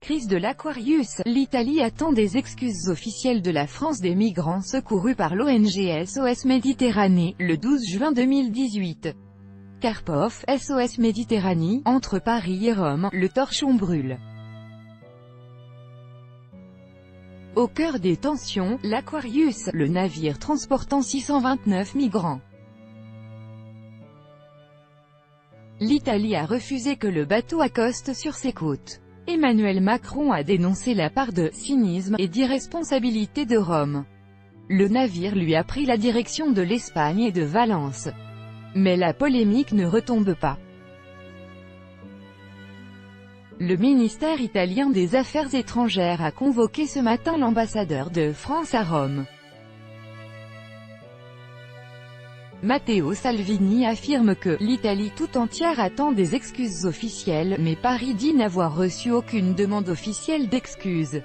Crise de l'Aquarius, l'Italie attend des excuses officielles de la France des migrants secourus par l'ONG SOS Méditerranée, le 12 juin 2018. Karpov, SOS Méditerranée, entre Paris et Rome, le torchon brûle. Au cœur des tensions, l'Aquarius, le navire transportant 629 migrants. L'Italie a refusé que le bateau accoste sur ses côtes. Emmanuel Macron a dénoncé la part de « cynisme » et d'irresponsabilité de Rome. Le navire lui a pris la direction de l'Espagne et de Valence. Mais la polémique ne retombe pas. Le ministère italien des Affaires étrangères a convoqué ce matin l'ambassadeur de France à Rome. Matteo Salvini affirme que « l'Italie tout entière attend des excuses officielles » mais Paris dit n'avoir reçu aucune demande officielle d'excuses.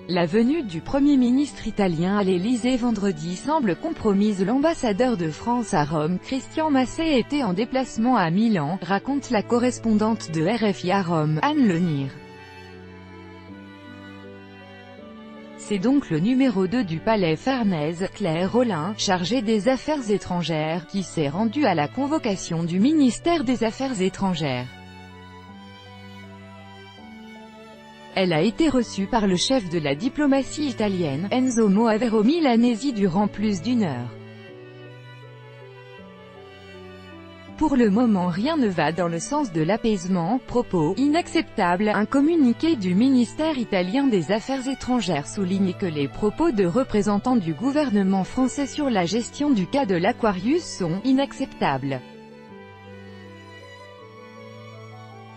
La venue du Premier ministre italien à l'Élysée vendredi semble compromise. L'ambassadeur de France à Rome, Christian Massé, était en déplacement à Milan, raconte la correspondante de RFI à Rome, Anne Lenir. C'est donc le numéro 2 du palais Farnèse, Claire Rollin, chargée des Affaires étrangères, qui s'est rendue à la convocation du ministère des Affaires étrangères. Elle a été reçue par le chef de la diplomatie italienne, Enzo Moavero Milanesi, durant plus d'une heure. Pour le moment rien ne va dans le sens de l'apaisement, propos inacceptables. Un communiqué du ministère italien des Affaires étrangères souligne que les propos de représentants du gouvernement français sur la gestion du cas de l'Aquarius sont inacceptables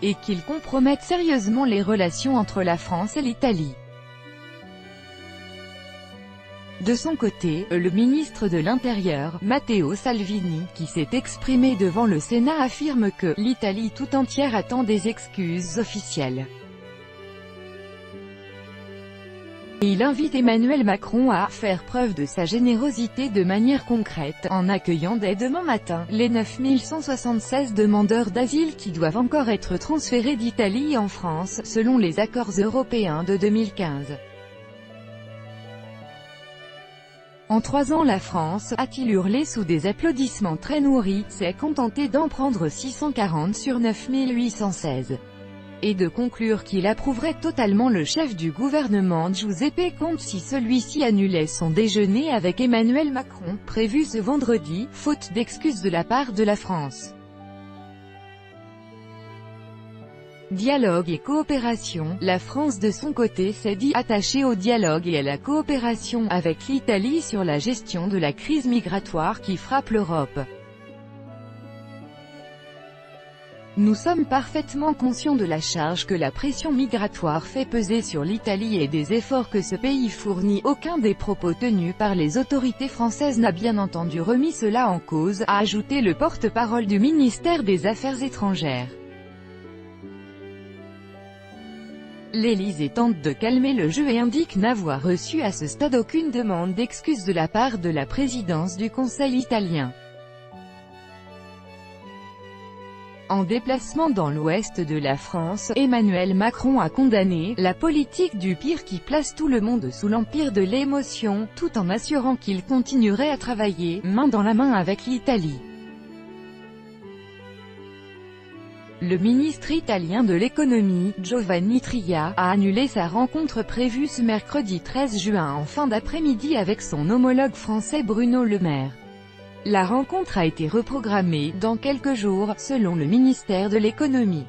et qu'ils compromettent sérieusement les relations entre la France et l'Italie. De son côté, le ministre de l'Intérieur, Matteo Salvini, qui s'est exprimé devant le Sénat, affirme que « l'Italie tout entière attend des excuses officielles ». Et il invite Emmanuel Macron à « faire preuve de sa générosité de manière concrète » en accueillant dès demain matin les 9176 demandeurs d'asile qui doivent encore être transférés d'Italie en France, selon les accords européens de 2015. En 3 ans la France, a-t-il hurlé sous des applaudissements très nourris, s'est contentée d'en prendre 640 sur 9816. Et de conclure qu'il approuverait totalement le chef du gouvernement Giuseppe Conte si celui-ci annulait son déjeuner avec Emmanuel Macron, prévu ce vendredi, faute d'excuses de la part de la France. Dialogue et coopération. La France de son côté s'est dit attachée au dialogue et à la coopération avec l'Italie sur la gestion de la crise migratoire qui frappe l'Europe. Nous sommes parfaitement conscients de la charge que la pression migratoire fait peser sur l'Italie et des efforts que ce pays fournit. Aucun des propos tenus par les autorités françaises n'a bien entendu remis cela en cause, a ajouté le porte-parole du ministère des Affaires étrangères. L'Élysée tente de calmer le jeu et indique n'avoir reçu à ce stade aucune demande d'excuse de la part de la présidence du Conseil italien. En déplacement dans l'ouest de la France, Emmanuel Macron a condamné « la politique du pire qui place tout le monde sous l'empire de l'émotion », tout en assurant qu'il continuerait à travailler, main dans la main avec l'Italie. Le ministre italien de l'économie, Giovanni Tria, a annulé sa rencontre prévue ce mercredi 13 juin en fin d'après-midi avec son homologue français Bruno Le Maire. La rencontre a été reprogrammée dans quelques jours, selon le ministère de l'économie.